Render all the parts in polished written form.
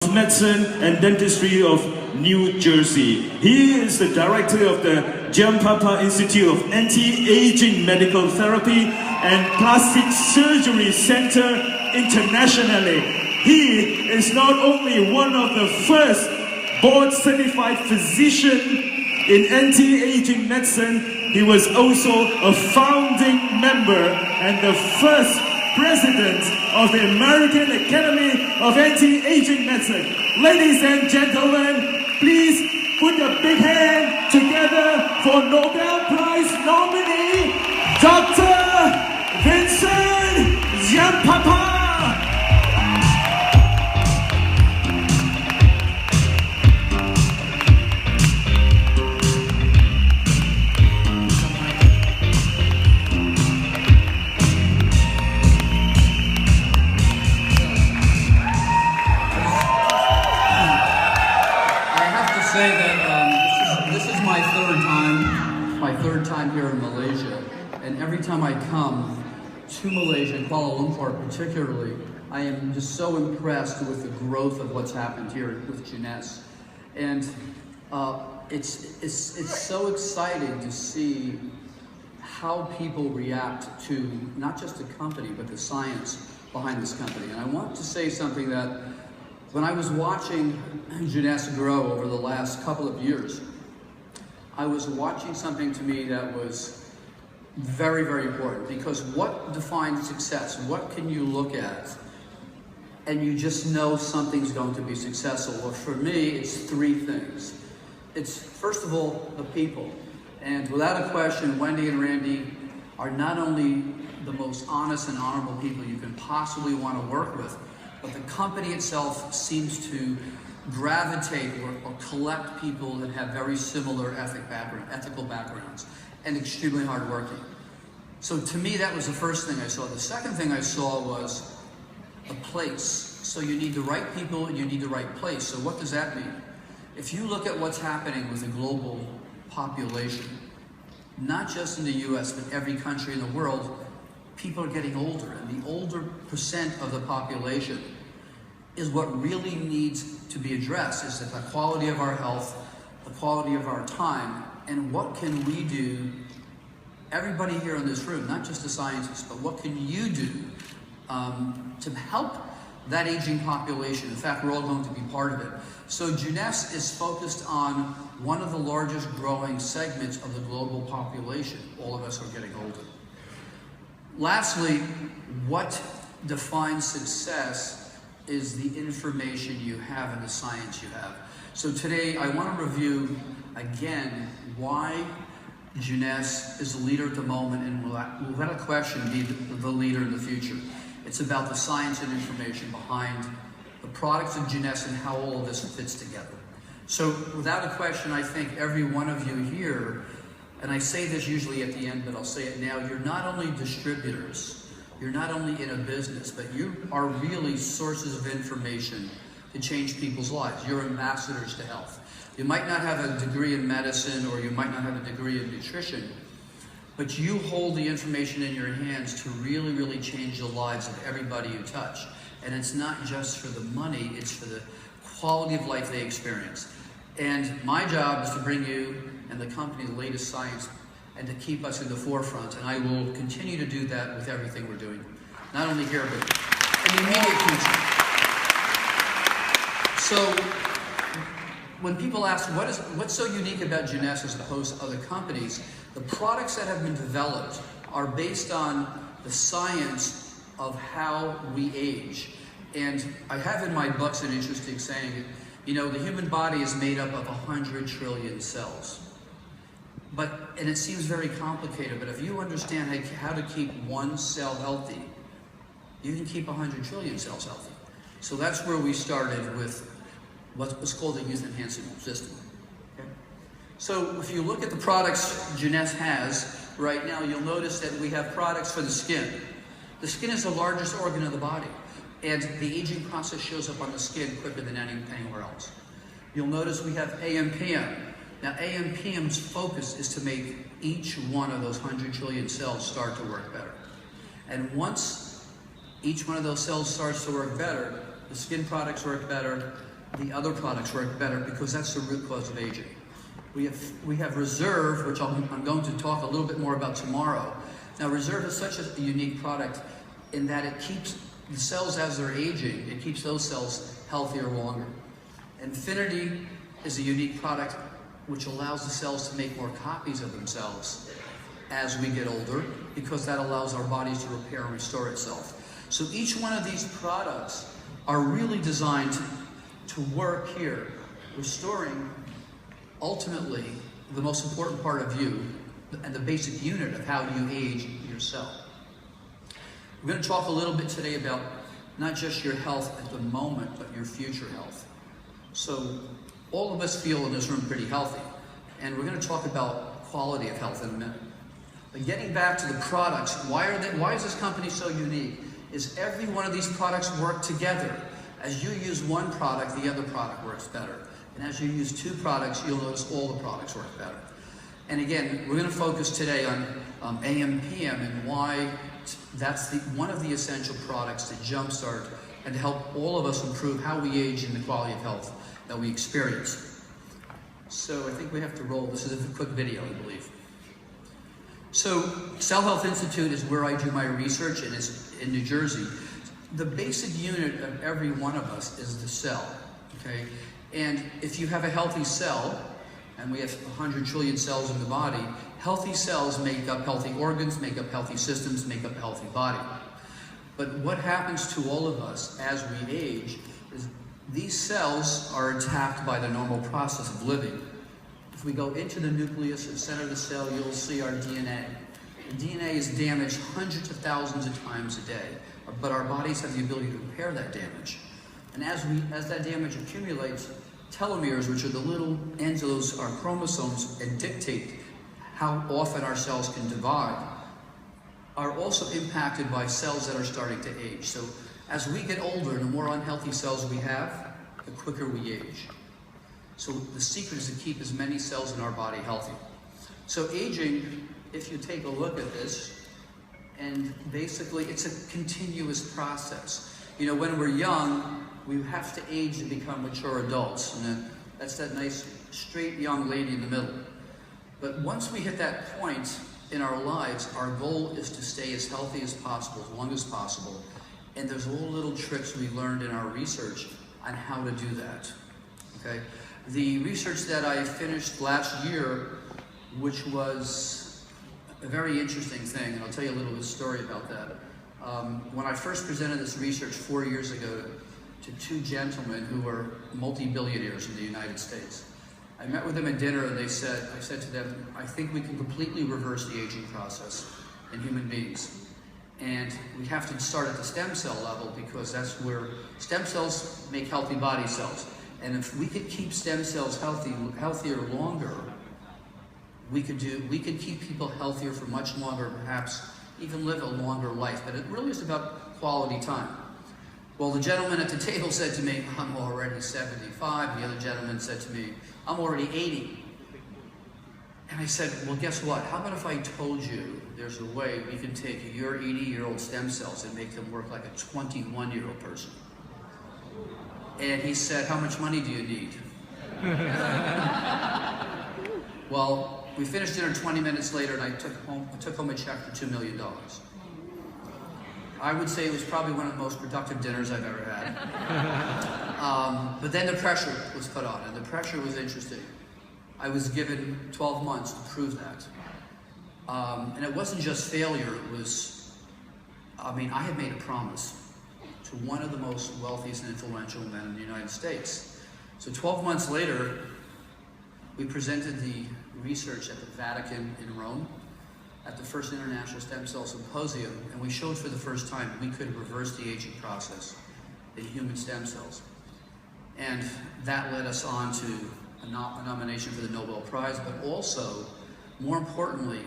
of Medicine and Dentistry of New Jersey. He is the director of the Giampapa Institute of Anti-Aging Medical Therapy and Plastic Surgery Center internationally. He is not only one of the first board-certified physicians in anti-aging medicine, he was also a founding member and the first president of the American Academy of Anti-Aging Medicine. Ladies and gentlemen, please put a big hand together for Nobel Prize nominee, Dr. Vincent Giampapa. Say that this is my third time here in Malaysia, and every time I come to Malaysia, and Kuala Lumpur particularly, I am just so impressed with the growth of what's happened here with Jeunesse. And it's so exciting to see how people react to not just the company, but the science behind this company. And I want to say something that when I was watching Jeunesse grow over the last couple of years, I was watching something to me that was very, very important, because what defines success? What can you look at and you just know something's going to be successful? Well, for me, it's three things. It's, first of all, the people. And without a question, Wendy and Randy are not only the most honest and honorable people you can possibly want to work with, but the company itself seems to gravitate or collect people that have very similar ethical backgrounds and extremely hardworking. So to me, that was the first thing I saw. The second thing I saw was the place. So you need the right people and you need the right place. So what does that mean? If you look at what's happening with the global population, not just in the US, but every country in the world, people are getting older, and the older percent of the population is what really needs to be addressed, is the quality of our health, the quality of our time, and what can we do, everybody here in this room, not just the scientists, but what can you do to help that aging population? In fact, we're all going to be part of it. So Jeunesse is focused on one of the largest growing segments of the global population. All of us are getting older. Lastly, what defines success is the information you have and the science you have. So today, I want to review, again, why Jeunesse is the leader at the moment and will, without a question, be the leader in the future. It's about the science and information behind the products of Jeunesse and how all of this fits together. So without a question, I think every one of you here, and I say this usually at the end, but I'll say it now, you're not only distributors, you're not only in a business, but you are really sources of information to change people's lives. You're ambassadors to health. You might not have a degree in medicine or you might not have a degree in nutrition, but you hold the information in your hands to really, really change the lives of everybody you touch. And it's not just for the money, it's for the quality of life they experience. And my job is to bring you and the company the latest science and to keep us in the forefront. And I will continue to do that with everything we're doing. Not only here, but in the immediate future. So when people ask, what's so unique about Jeunesse as opposed to other companies, the products that have been developed are based on the science of how we age. And I have in my books an interesting saying, you know, the human body is made up of 100 trillion cells. And it seems very complicated, but if you understand how to keep one cell healthy, you can keep 100 trillion cells healthy. So that's where we started with what's called the youth enhancement system. Okay? So if you look at the products Jeunesse has right now, you'll notice that we have products for the skin. The skin is the largest organ of the body, and the aging process shows up on the skin quicker than anywhere else. You'll notice we have AmPm. Now, AmPm's focus is to make each one of those 100 trillion cells start to work better. And once each one of those cells starts to work better, the skin products work better, the other products work better because that's the root cause of aging. We have Reserve, which I'm going to talk a little bit more about tomorrow. Now, Reserve is such a unique product in that it keeps the cells as they're aging, it keeps those cells healthier longer. Infinity is a unique product which allows the cells to make more copies of themselves as we get older, because that allows our bodies to repair and restore itself. So each one of these products are really designed to work here, restoring ultimately the most important part of you and the basic unit of how you age your cell. We're going to talk a little bit today about not just your health at the moment, but your future health. So all of us feel in this room pretty healthy, and we're going to talk about quality of health in a minute. But getting back to the products, why is this company so unique? Is every one of these products work together. As you use one product, the other product works better. And as you use two products, you'll notice all the products work better. And again, we're going to focus today on AmPm and why that's one of the essential products to jumpstart and to help all of us improve how we age and the quality of health that we experience. So I think we have to roll. This is a quick video, I believe. So Cell Health Institute is where I do my research, and it's in New Jersey. The basic unit of every one of us is the cell, okay? And if you have a healthy cell, and we have 100 trillion cells in the body, healthy cells make up healthy organs, make up healthy systems, make up a healthy body. But what happens to all of us as we age is these cells are attacked by the normal process of living. If we go into the nucleus, the center of the cell, you'll see our DNA. The DNA is damaged hundreds of thousands of times a day, but our bodies have the ability to repair that damage. And as that damage accumulates, telomeres, which are the little ends of those our chromosomes and dictate how often our cells can divide, are also impacted by cells that are starting to age. So as we get older, the more unhealthy cells we have, the quicker we age. So the secret is to keep as many cells in our body healthy. So aging, if you take a look at this, and basically it's a continuous process. You know, when we're young, we have to age to become mature adults. And then that's that nice, straight young lady in the middle. But once we hit that point in our lives, our goal is to stay as healthy as possible, as long as possible. And there's all little tricks we learned in our research on how to do that, okay? The research that I finished last year, which was a very interesting thing, and I'll tell you a little bit of story about that. When I first presented this research 4 years ago to two gentlemen who were multi-billionaires in the United States, I met with them at dinner and I said to them, I think we can completely reverse the aging process in human beings. And we have to start at the stem cell level because that's where stem cells make healthy body cells. And if we could keep stem cells healthier longer, we could keep people healthier for much longer, perhaps even live a longer life. But it really is about quality time. Well, the gentleman at the table said to me, I'm already 75. The other gentleman said to me, I'm already 80. And I said, well, guess what? How about if I told you there's a way we can take your 80-year-old stem cells and make them work like a 21-year-old person? And he said, how much money do you need? Well, we finished dinner 20 minutes later, and I took home a check for $2 million. I would say it was probably one of the most productive dinners I've ever had. But then the pressure was put on, and the pressure was interesting. I was given 12 months to prove that. And it wasn't just failure, it was, I had made a promise to one of the most wealthiest and influential men in the United States. So 12 months later, we presented the research at the Vatican in Rome, at the first International Stem Cell Symposium, and we showed for the first time we could reverse the aging process in human stem cells. And that led us on to a nomination for the Nobel Prize, but also, more importantly,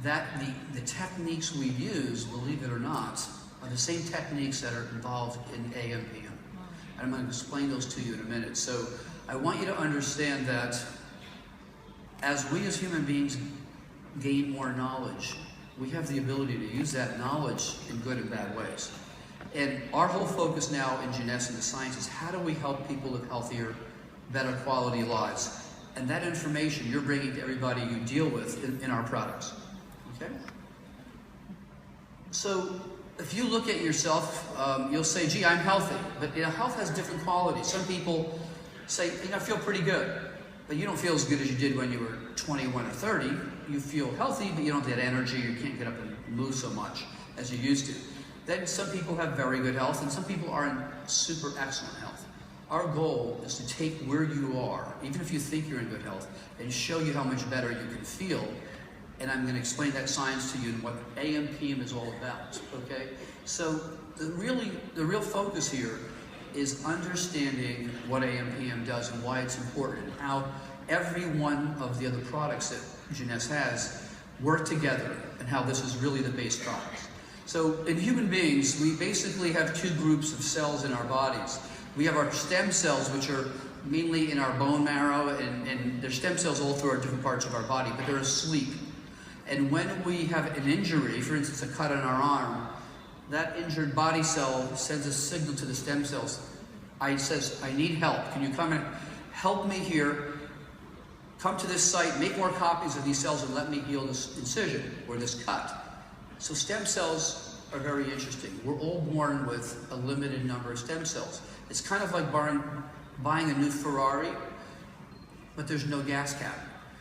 that the techniques we use, believe it or not, are the same techniques that are involved in AmPm. And I'm going to explain those to you in a minute. So I want you to understand that as we as human beings gain more knowledge, we have the ability to use that knowledge in good and bad ways. And our whole focus now in Jeunesse and the science is how do we help people live healthier, better quality lives? And that information you're bringing to everybody you deal with in our products, okay? So if you look at yourself, you'll say, gee, I'm healthy. But health has different qualities. Some people say, I feel pretty good. But you don't feel as good as you did when you were 21 or 30. You feel healthy, but you don't get energy. You can't get up and move so much as you used to. Then some people have very good health, and some people are in super excellent health. Our goal is to take where you are, even if you think you're in good health, and show you how much better you can feel. And I'm going to explain that science to you and what AmPm is all about, okay? So the real focus here is understanding what AmPm does and why it's important, and how every one of the other products that Jeunesse has work together, and how this is really the base product. So in human beings, we basically have two groups of cells in our bodies. We have our stem cells, which are mainly in our bone marrow, and there's stem cells all through our different parts of our body, but they're asleep. And when we have an injury, for instance, a cut on our arm, that injured body cell sends a signal to the stem cells. It says, I need help. Can you come and help me here? Come to this site, make more copies of these cells, and let me heal this incision or this cut. So stem cells are very interesting. We're all born with a limited number of stem cells. It's kind of like buying a new Ferrari, but there's no gas cap.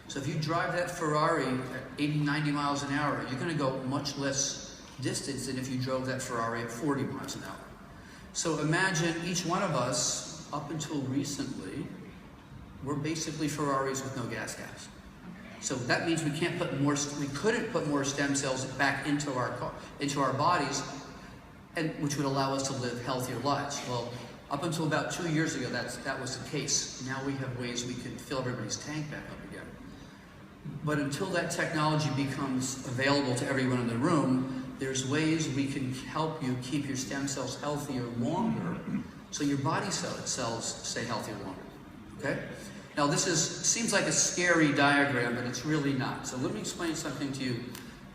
So if you drive that Ferrari at 80, 90 miles an hour, you're going to go much less distance than if you drove that Ferrari at 40 miles an hour. So imagine each one of us, up until recently, we're basically Ferraris with no gas caps. So that means we couldn't put more stem cells back into our bodies, and which would allow us to live healthier lives. Well, up until about 2 years ago, that was the case. Now we have ways we can fill everybody's tank back up again. But until that technology becomes available to everyone in the room, there's ways we can help you keep your stem cells healthier longer, so your body cells stay healthier longer. Okay? Now this seems like a scary diagram, but it's really not. So let me explain something to you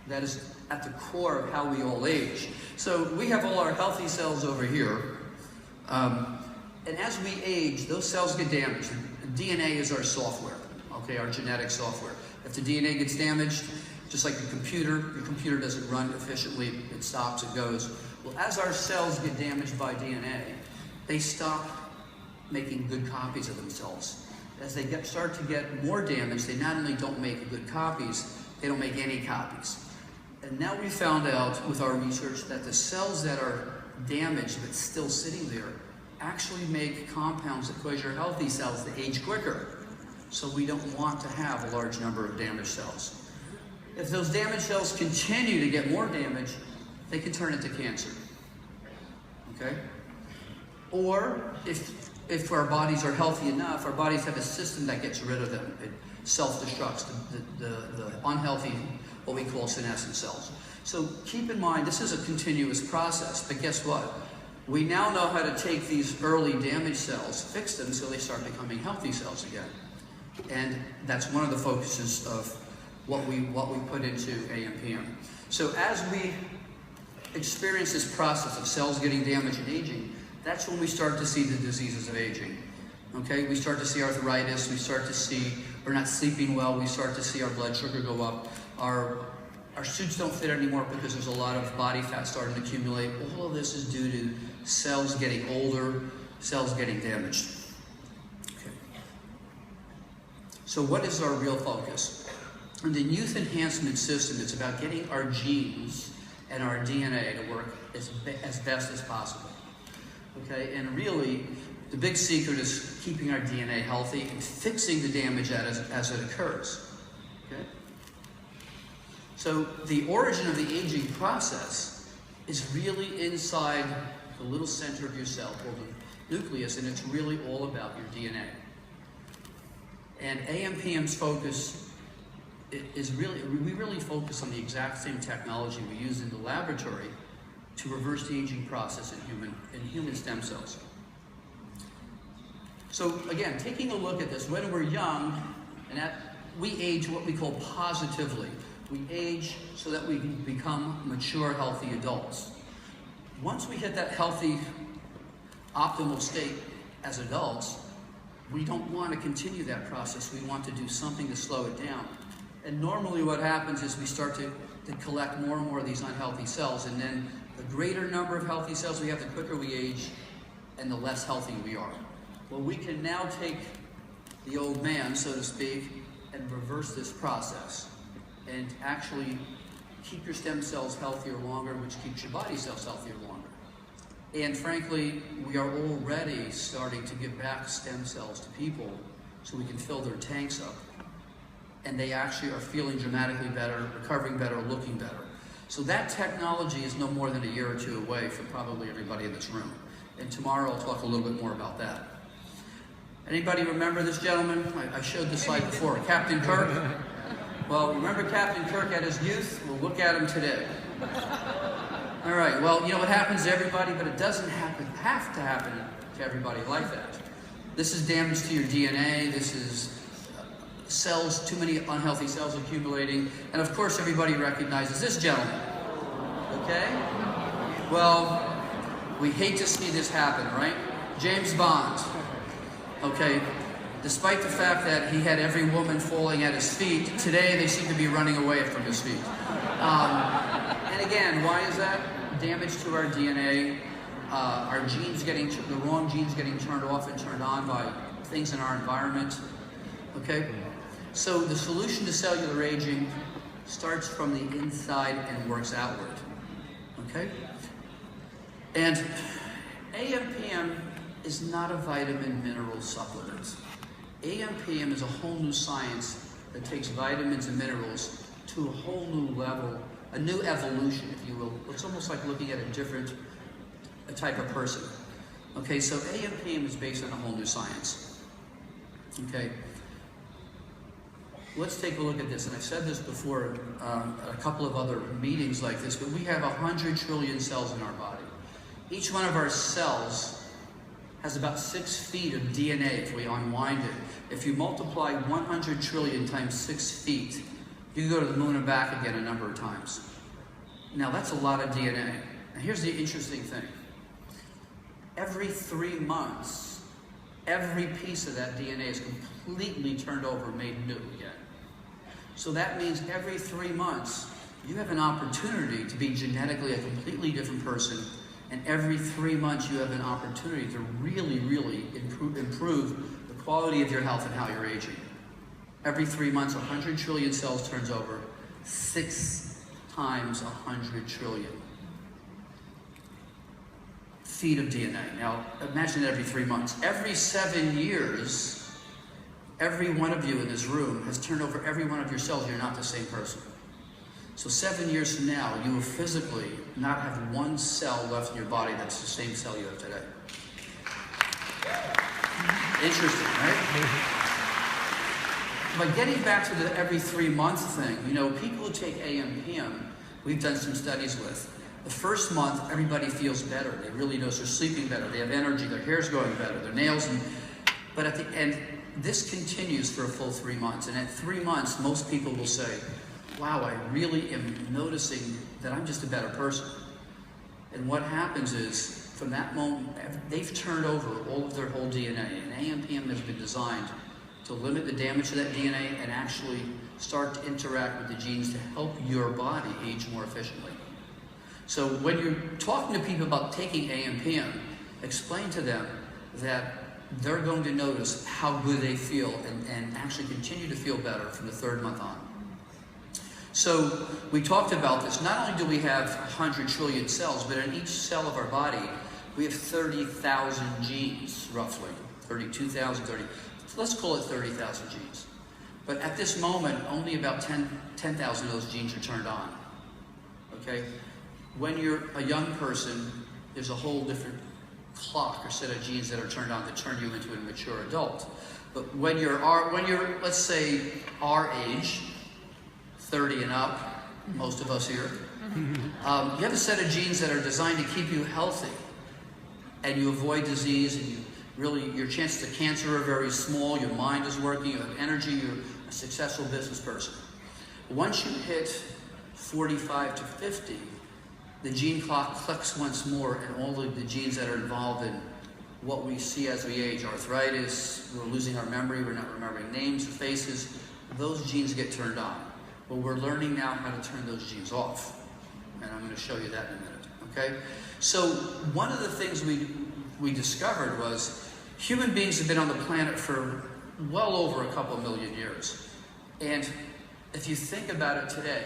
that is at the core of how we all age. So we have all our healthy cells over here, and as we age, those cells get damaged. DNA is our software, okay, our genetic software. If the DNA gets damaged, just like your computer doesn't run efficiently, it stops, it goes. Well, as our cells get damaged by DNA, they stop making good copies of themselves. As they start to get more damage, they not only don't make good copies, they don't make any copies. And now we found out with our research that the cells that are damaged but still sitting there actually make compounds that cause your healthy cells to age quicker. So we don't want to have a large number of damaged cells. If those damaged cells continue to get more damage, they can turn into cancer. Okay? Or if our bodies are healthy enough, our bodies have a system that gets rid of them. It self-destructs the unhealthy, what we call senescent cells. So keep in mind, this is a continuous process, but guess what? We now know how to take these early damaged cells, fix them so they start becoming healthy cells again. And that's one of the focuses of what we put into AmPm. So as we experience this process of cells getting damaged and aging, that's when we start to see the diseases of aging. Okay, we start to see arthritis, we start to see we're not sleeping well, we start to see our blood sugar go up, our suits don't fit anymore because there's a lot of body fat starting to accumulate. All of this is due to cells getting older, cells getting damaged. Okay. So what is our real focus? In the youth enhancement system, it's about getting our genes and our DNA to work as best as possible. Okay, and really, the big secret is keeping our DNA healthy and fixing the damage as it occurs. Okay? So the origin of the aging process is really inside the little center of your cell called the nucleus, and it's really all about your DNA. And AmPm's focus is we really focus on the exact same technology we use in the laboratory to reverse the aging process in human stem cells. So again, taking a look at this, when we're young, we age what we call positively. We age so that we can become mature, healthy adults. once we hit that healthy, optimal state as adults, we don't want to continue that process. We want to do something to slow it down. And normally what happens is we start to collect more and more of these unhealthy cells, and then the greater number of healthy cells we have, the quicker we age and the less healthy we are. Well, we can now take the old man, so to speak, and reverse this process and actually keep your stem cells healthier longer, which keeps your body cells healthier longer. And frankly, we are already starting to give back stem cells to people so we can fill their tanks up. And they actually are feeling dramatically better, recovering better, looking better. So that technology is no more than a year or two away for probably everybody in this room. And tomorrow I'll talk a little bit more about that. Anybody remember this gentleman? I showed this slide before, Captain Kirk. Well, remember Captain Kirk at his youth? Well, look at him today. All right, well, you know what happens to everybody, but it doesn't have to happen to everybody like that. This is damage to your DNA. This is cells, too many unhealthy cells accumulating. And of course, everybody recognizes this gentleman. Okay? Well, we hate to see this happen, right? James Bond. Okay? Despite the fact that he had every woman falling at his feet, today they seem to be running away from his feet. And again, why is that? Damage to our DNA, our genes getting, the wrong genes getting turned off and turned on by things in our environment. Okay? So the solution to cellular aging starts from the inside and works outward. Okay? And AmPm is not a vitamin mineral supplement. AmPm is a whole new science that takes vitamins and minerals to a whole new level, a new evolution, if you will. It's almost like looking at a type of person. Okay, so AmPm is based on a whole new science. Okay? Let's take a look at this, and I've said this before at a couple of other meetings like this, but we have 100 trillion cells in our body. Each one of our cells has about 6 feet of DNA if we unwind it. If you multiply 100 trillion times 6 feet, you can go to the moon and back again a number of times. Now that's a lot of DNA. And here's the interesting thing. Every 3 months, every piece of that DNA is completely turned over, made new again. So that means every 3 months, you have an opportunity to be genetically a completely different person, and every 3 months you have an opportunity to really, really improve the quality of your health and how you're aging. Every 3 months, 100 trillion cells turns over, 6 times 100 trillion feet of DNA. Now, imagine that every 3 months. Every 7 years, every one of you in this room has turned over every one of your cells. You're not the same person. So 7 years from now, you will physically not have one cell left in your body that's the same cell you have today. Interesting, right? But getting back to the every 3 month thing, you know, people who take AmPm, we've done some studies with. The first month, everybody feels better. They really notice they're sleeping better. They have energy. Their hair's growing better. Their nails. But at the end, this continues for a full 3 months. And at 3 months, most people will say, wow, I really am noticing that I'm just a better person. And what happens is, from that moment, they've turned over all of their whole DNA. And AmPm has been designed to limit the damage to that DNA and actually start to interact with the genes to help your body age more efficiently. So when you're talking to people about taking AmPm, explain to them that they're going to notice how good they feel and actually continue to feel better from the 3rd month on. So we talked about this. Not only do we have 100 trillion cells, but in each cell of our body, we have 30,000 genes, roughly. 32,000, 30. Let's call it 30,000 genes. But at this moment, only about 10,000 of those genes are turned on. Okay? When you're a young person, there's a whole different clock or set of genes that are turned on to turn you into a mature adult. But when you're let's say our age, 30 and up, most of us here, you have a set of genes that are designed to keep you healthy, and you avoid disease, and your chances of cancer are very small. Your mind is working. You have energy. You're a successful business person. Once you hit 45 to 50, the gene clock clicks once more, and all of the genes that are involved in what we see as we age, arthritis, we're losing our memory, we're not remembering names or faces, those genes get turned on. Well, we're learning now how to turn those genes off. And I'm going to show you that in a minute, okay? So one of the things we discovered was human beings have been on the planet for well over a couple million years. And if you think about it today,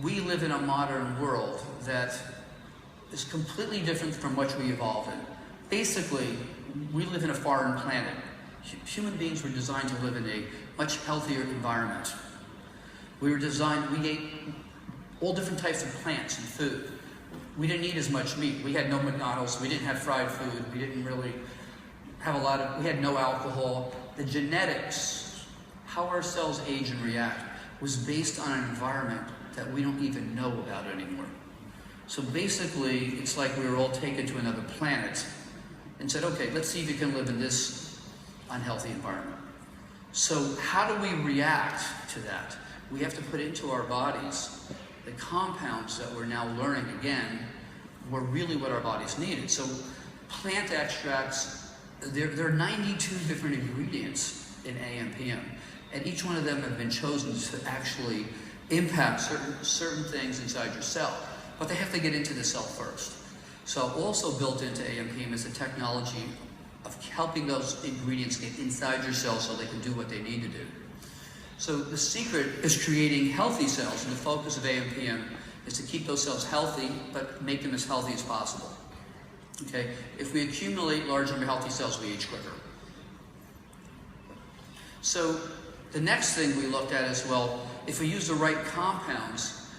we live in a modern world that is completely different from what we evolved in. Basically, we live in a foreign planet. Human beings were designed to live in a much healthier environment. We ate all different types of plants and food. We didn't eat as much meat. We had no McDonald's, we didn't have fried food, we didn't really have we had no alcohol. The genetics, how our cells age and react, was based on an environment that we don't even know about anymore. So basically, it's like we were all taken to another planet and said, okay, let's see if you can live in this unhealthy environment. So how do we react to that? We have to put into our bodies the compounds that we're now learning again were really what our bodies needed. So plant extracts, there are 92 different ingredients in AmPm, and each one of them have been chosen to actually impact certain things inside your cell, but they have to get into the cell first. So also built into AmPm is a technology of helping those ingredients get inside your cell so they can do what they need to do. So the secret is creating healthy cells, and the focus of AmPm is to keep those cells healthy, but make them as healthy as possible. Okay? If we accumulate large number of healthy cells, we age quicker. So the next thing we looked at is, well, if we use the right compounds,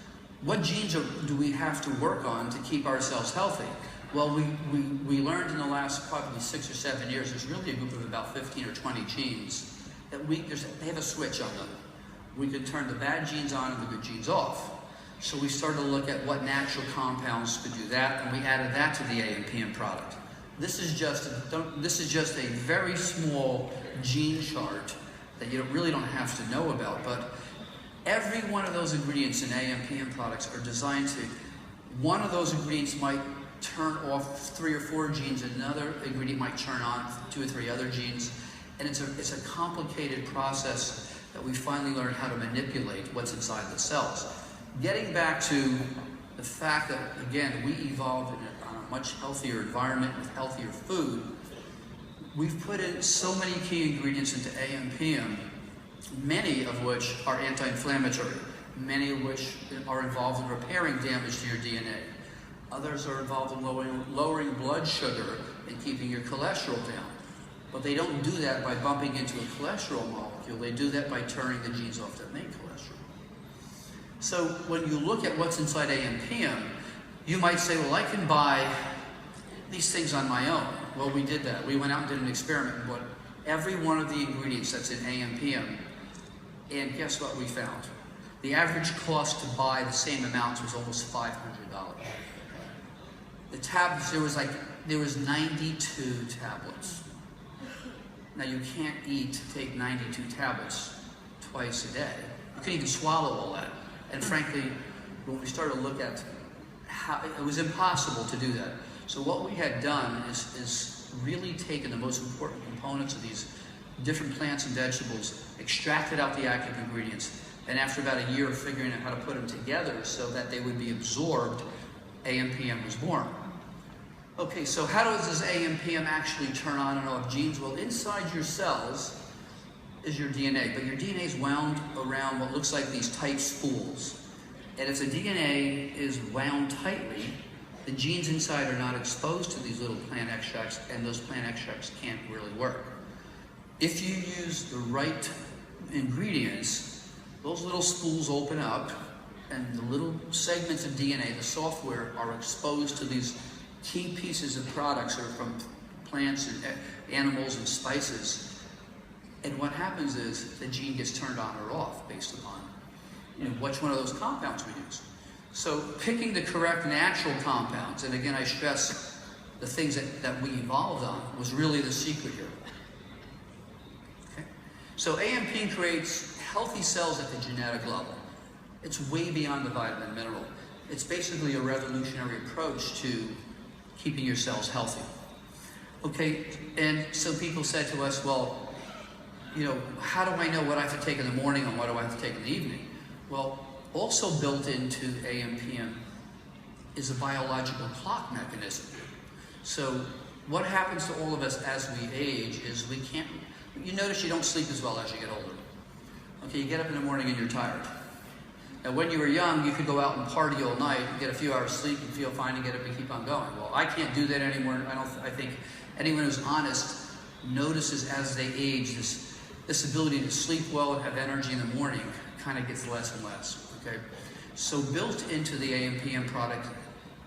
what genes do we have to work on to keep our cells healthy? Well, we learned in the last probably 6 or 7 years, there's really a group of about 15 or 20 genes that they have a switch on them. We could turn the bad genes on and the good genes off. So we started to look at what natural compounds could do that, and we added that to the AmPm product. This is just a very small gene chart that you really don't have to know about, but every one of those ingredients in AmPm products are designed to, one of those ingredients might turn off 3 or 4 genes, and another ingredient might turn on 2 or 3 other genes. And it's a complicated process that we finally learned how to manipulate what's inside the cells. Getting back to the fact that, again, we evolved in a much healthier environment with healthier food, we've put in so many key ingredients into AmPm, many of which are anti-inflammatory, many of which are involved in repairing damage to your DNA. Others are involved in lowering blood sugar and keeping your cholesterol down. But they don't do that by bumping into a cholesterol molecule. They do that by turning the genes off that make cholesterol. So when you look at what's inside AmPm, you might say, well, I can buy these things on my own. Well, we did that. We went out and did an experiment and bought every one of the ingredients that's in AmPm, and guess what we found? The average cost to buy the same amounts was almost $500. The tablets, there was 92 tablets. Now you can't take 92 tablets twice a day. You couldn't even swallow all that. And frankly, when we started to look at how, it was impossible to do that. So what we had done is really taken the most important components of these different plants and vegetables, extracted out the active ingredients, and after about a year of figuring out how to put them together so that they would be absorbed, AmPm was born. Okay, so how does this AmPm actually turn on and off genes? Well, inside your cells is your DNA, but your DNA is wound around what looks like these tight spools. And if the DNA is wound tightly, the genes inside are not exposed to these little plant extracts, and those plant extracts can't really work. If you use the right ingredients, those little spools open up, and the little segments of DNA, the software, are exposed to these key pieces of products that are from plants and animals and spices. And what happens is the gene gets turned on or off based upon which one of those compounds we use. So picking the correct natural compounds, and again I stress the things that we evolved on, was really the secret here. Okay? So AmPm creates healthy cells at the genetic level. It's way beyond the vitamin and mineral. It's basically a revolutionary approach to keeping your cells healthy. Okay, and so people said to us, well, you know, how do I know what I have to take in the morning and what do I have to take in the evening? Well, also built into AmPm is a biological clock mechanism. So what happens to all of us as we age is we can't, you notice you don't sleep as well as you get older. Okay, you get up in the morning and you're tired. Now when you were young, you could go out and party all night, get a few hours sleep and feel fine and get up and keep on going. Well, I can't do that anymore. I think anyone who's honest notices as they age this ability to sleep well and have energy in the morning kind of gets less and less, okay? So built into the AmPm product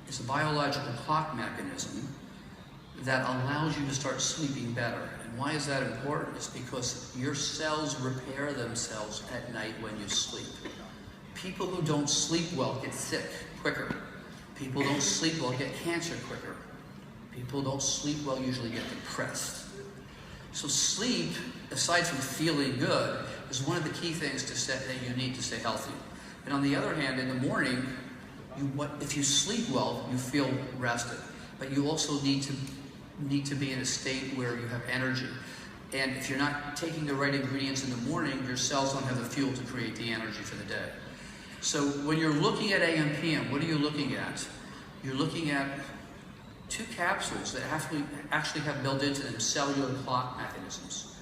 is a biological clock mechanism that allows you to start sleeping better. And why is that important? It's because your cells repair themselves at night when you sleep. People who don't sleep well get sick quicker. People who don't sleep well get cancer quicker. People who don't sleep well usually get depressed. So sleep, aside from feeling good, is one of the key things that you need to stay healthy. And on the other hand, in the morning, if you sleep well, you feel rested. But you also need to be in a state where you have energy. And if you're not taking the right ingredients in the morning, your cells don't have the fuel to create the energy for the day. So when you're looking at AmPm, what are you looking at? You're looking at 2 capsules that actually have built into them cellular clock mechanisms.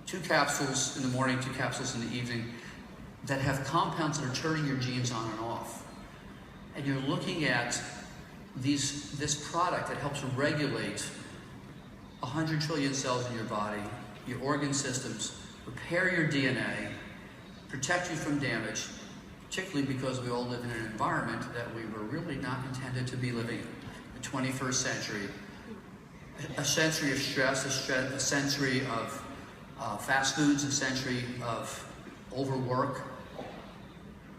2 capsules in the morning, 2 capsules in the evening that have compounds that are turning your genes on and off. And you're looking at this product that helps regulate 100 trillion cells in your body, your organ systems, repair your DNA, protect you from damage, particularly because we all live in an environment that we were really not intended to be living in. The 21st century, a century of stress, a century of fast foods, a century of overwork,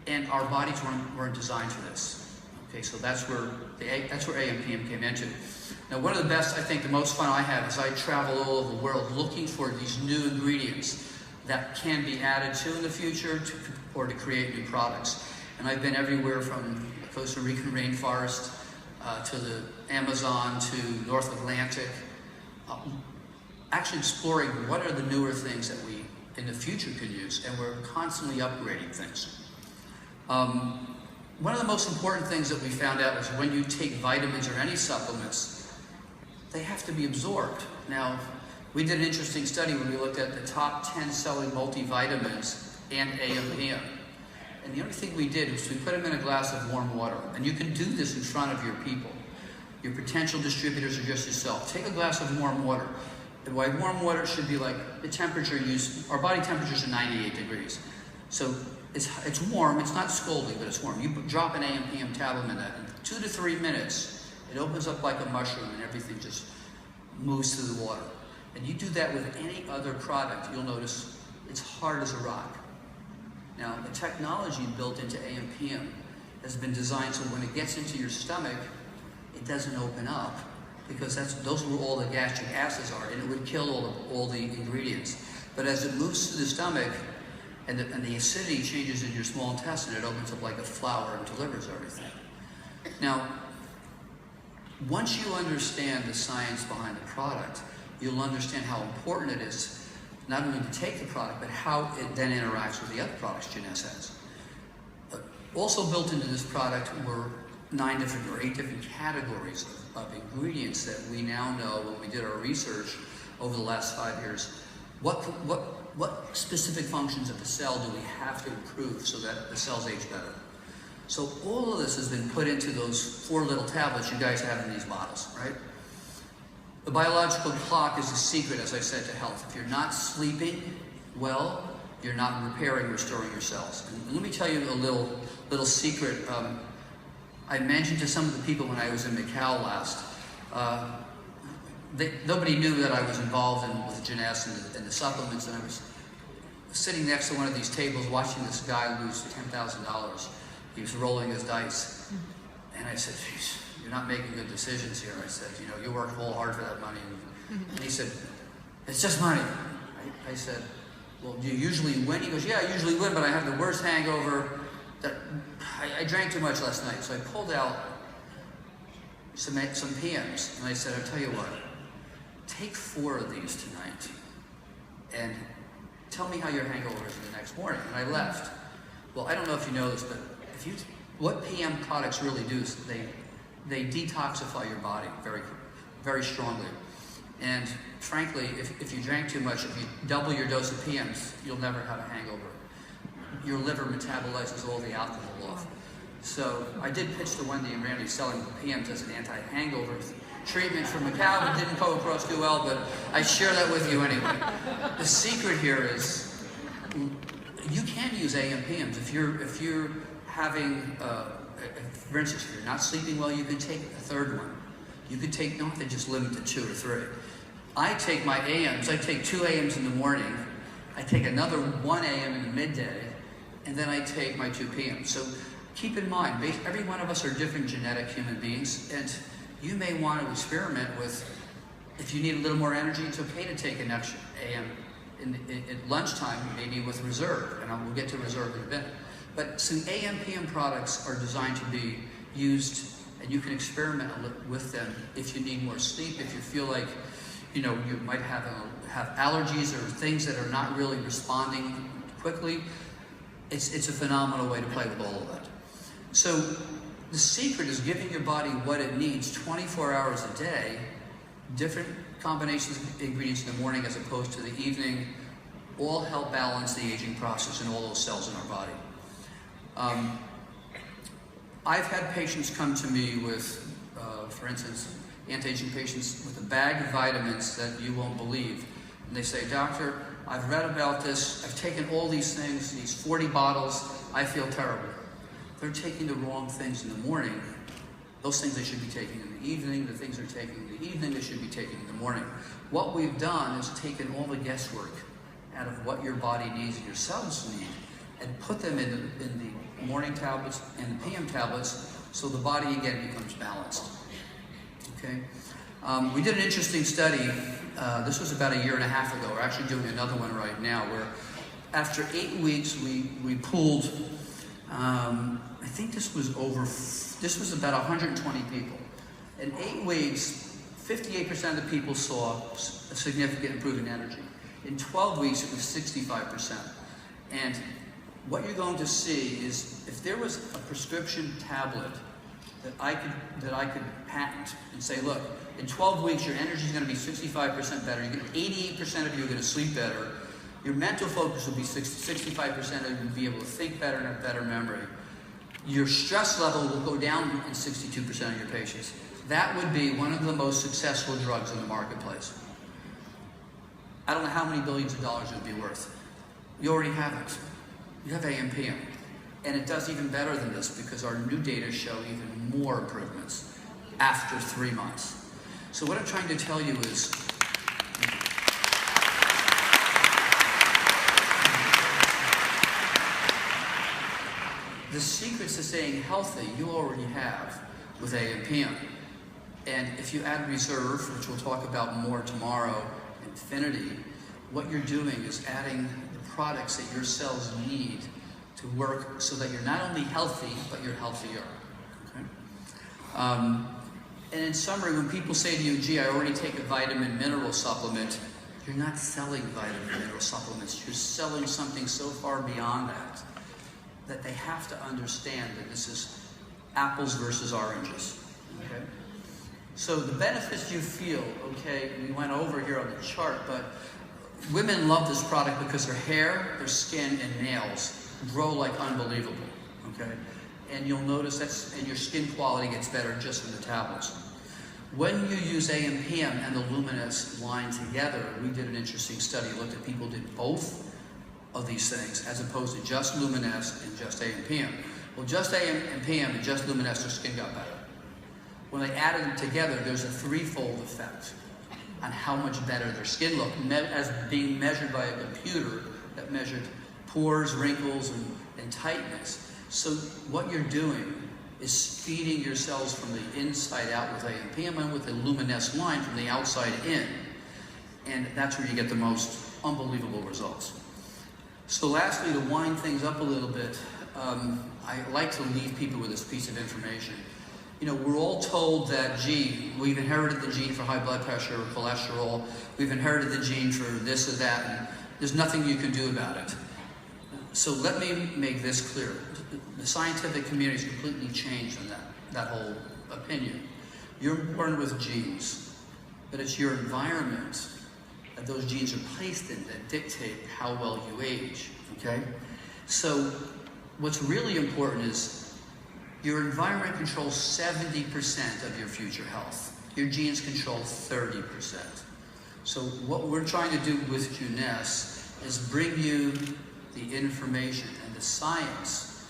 and our bodies weren't designed for this. Okay, so that's where AmPm came into. Now, one of the best, I think, the most fun I have is I travel all over the world looking for these new ingredients that can be added to in the future or to create new products. And I've been everywhere from the Costa Rican rainforest to the Amazon to North Atlantic, actually exploring what are the newer things that we in the future can use, and we're constantly upgrading things. One of the most important things that we found out was when you take vitamins or any supplements, they have to be absorbed. Now, we did an interesting study when we looked at the top 10 selling multivitamins and AmPm. And the only thing we did was we put them in a glass of warm water. And you can do this in front of your people. Your potential distributors or just yourself. Take a glass of warm water. And by warm water, it should be like the temperature used. Our body temperatures are 98 degrees. So it's warm. It's not scalding, but it's warm. You drop an AmPm tablet in that. In 2 to 3 minutes, it opens up like a mushroom and everything just moves through the water. And you do that with any other product, you'll notice it's hard as a rock. Now, the technology built into AmPm has been designed so when it gets into your stomach, it doesn't open up because those are where all the gastric acids are, and it would kill all the ingredients. But as it moves through the stomach and the acidity changes in your small intestine, it opens up like a flower and delivers everything. Now, once you understand the science behind the product, you'll understand how important it is not only to take the product, but how it then interacts with the other products Jeunesse has. Also built into this product were 9 different or 8 different categories of ingredients that we now know when we did our research over the last 5 years. What specific functions of the cell do we have to improve so that the cells age better? So all of this has been put into those 4 little tablets you guys have in these bottles, right? The biological clock is the secret, as I said, to health. If you're not sleeping well, you're not repairing, restoring your cells. And let me tell you a little secret. I mentioned to some of the people when I was in Macau last, nobody knew that I was involved with Jeunesse and the supplements, and I was sitting next to one of these tables watching this guy lose $10,000. He was rolling his dice. And I said, geez, you're not making good decisions here. I said, you know, you work whole hard for that money. And he said, it's just money. I said, well, do you usually win? He goes, yeah, I usually win, but I have the worst hangover that I drank too much last night, so I pulled out some PMs, and I said, I'll tell you what, take 4 of these tonight, and tell me how your hangover is the next morning. And I left. Well, I don't know if you know this, but what PM products really do is they detoxify your body very, very strongly. And frankly, if you drank too much, if you double your dose of PMs, you'll never have a hangover. Your liver metabolizes all the alcohol off. So I did pitch to Wendy and Randy selling PMs as an anti-hangover treatment for Macau. It didn't go across too well, but I share that with you anyway. The secret here is you can use AmPms. If you're having, for instance, if you're not sleeping well, you can take a 3rd one. You could take, don't have to just limit to 2 or 3. I take my AMs, I take 2 AMs in the morning, I take another 1 AM in the midday, and then I take my 2 PMs. So keep in mind, every one of us are different genetic human beings, and you may want to experiment with, if you need a little more energy, it's okay to take an extra AM at lunchtime, maybe with reserve, and we'll get to reserve in a bit. But some AmPm products are designed to be used, and you can experiment with them if you need more sleep, if you feel like, you know, you might have allergies or things that are not really responding quickly. It's a phenomenal way to play with all of that. So the secret is giving your body what it needs 24 hours a day, different combinations of ingredients in the morning as opposed to the evening, all help balance the aging process in all those cells in our body. I've had patients come to me with, for instance, anti-aging patients with a bag of vitamins that you won't believe. And they say, doctor, I've read about this, I've taken all these things, these 40 bottles, I feel terrible. They're taking the wrong things in the morning. Those things they should be taking in the evening, the things they're taking in the evening, they should be taking in the morning. What we've done is taken all the guesswork out of what your body needs and your cells need and put them in the morning tablets and the PM tablets so the body again becomes balanced. Okay? We did an interesting study, this was about 1.5 years ago, we're actually doing another one right now, where after 8 weeks we pooled, I think this was about 120 people. In 8 weeks, 58% of the people saw a significant improvement in energy. In 12 weeks, it was 65%. And what you're going to see is if there was a prescription tablet that I could patent and say, look, in 12 weeks your energy is going to be 65% better. 88% of you are going to sleep better. Your mental focus will be 65% of you will be able to think better and have better memory. Your stress level will go down in 62% of your patients. That would be one of the most successful drugs in the marketplace. I don't know how many billions of dollars it would be worth. You already have it. You have AmPm. And it does even better than this because our new data show even more improvements after 3 months. So what I'm trying to tell you is, the secrets to staying healthy you already have with AmPm. And if you add reserve, which we'll talk about more tomorrow, infinity, what you're doing is adding the products that your cells need to work so that you're not only healthy, but you're healthier. Okay? And in summary, when people say to you, gee, I already take a vitamin mineral supplement, you're not selling vitamin mineral supplements. You're selling something so far beyond that they have to understand that this is apples versus oranges. Okay? So the benefits you feel, okay, we went over here on the chart, but women love this product because their hair, their skin, and nails grow like unbelievable, okay? And you'll notice and your skin quality gets better just from the tablets. When you use AmPm and the Luminous line together, we did an interesting study, looked at people who did both of these things as opposed to just Luminous and just AmPm. Well, just AmPm and just Luminous, their skin got better. When they added them together, there's a threefold effect on how much better their skin looked, as being measured by a computer that measured pores, wrinkles, and tightness. So what you're doing is feeding your cells from the inside out with AmPm and with the Luminous line from the outside in. And that's where you get the most unbelievable results. So lastly, to wind things up a little bit, I like to leave people with this piece of information. You know, we're all told that, gee, we've inherited the gene for high blood pressure or cholesterol, we've inherited the gene for this or that, and there's nothing you can do about it. So let me make this clear. The scientific community has completely changed on that whole opinion. You're born with genes, but it's your environment that those genes are placed in that dictate how well you age, okay? So what's really important is your environment controls 70% of your future health. Your genes control 30%. So what we're trying to do with Jeunesse is bring you the information and the science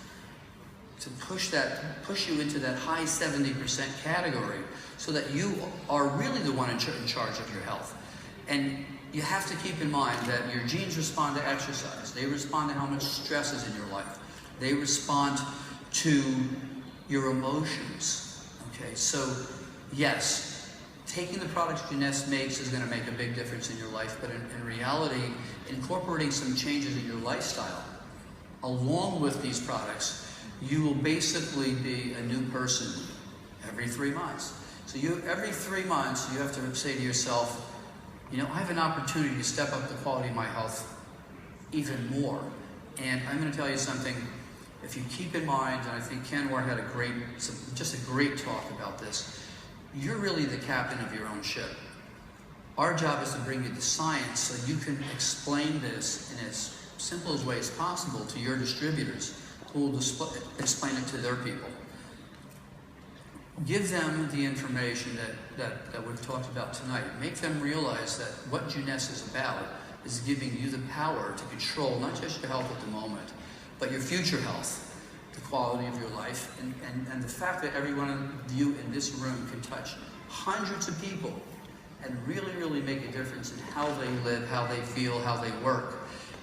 to push you into that high 70% category so that you are really the one in charge of your health. And you have to keep in mind that your genes respond to exercise. They respond to how much stress is in your life. They respond to your emotions, okay? So, yes, taking the products Jeunesse makes is going to make a big difference in your life, but in reality, incorporating some changes in your lifestyle, along with these products, you will basically be a new person every 3 months. So every 3 months, you have to say to yourself, you know, I have an opportunity to step up the quality of my health even more. And I'm going to tell you something. If you keep in mind, and I think Ken Ware had just a great talk about this, you're really the captain of your own ship. Our job is to bring you the science so you can explain this in as simple a way as possible to your distributors who will explain it to their people. Give them the information that we've talked about tonight. Make them realize that what Jeunesse is about is giving you the power to control not just your health at the moment, but your future health, the quality of your life, and the fact that every one of you in this room can touch hundreds of people and really, really make a difference in how they live, how they feel, how they work,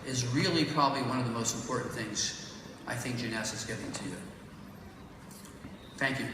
is really probably one of the most important things I think Jeunesse is getting to you. Thank you.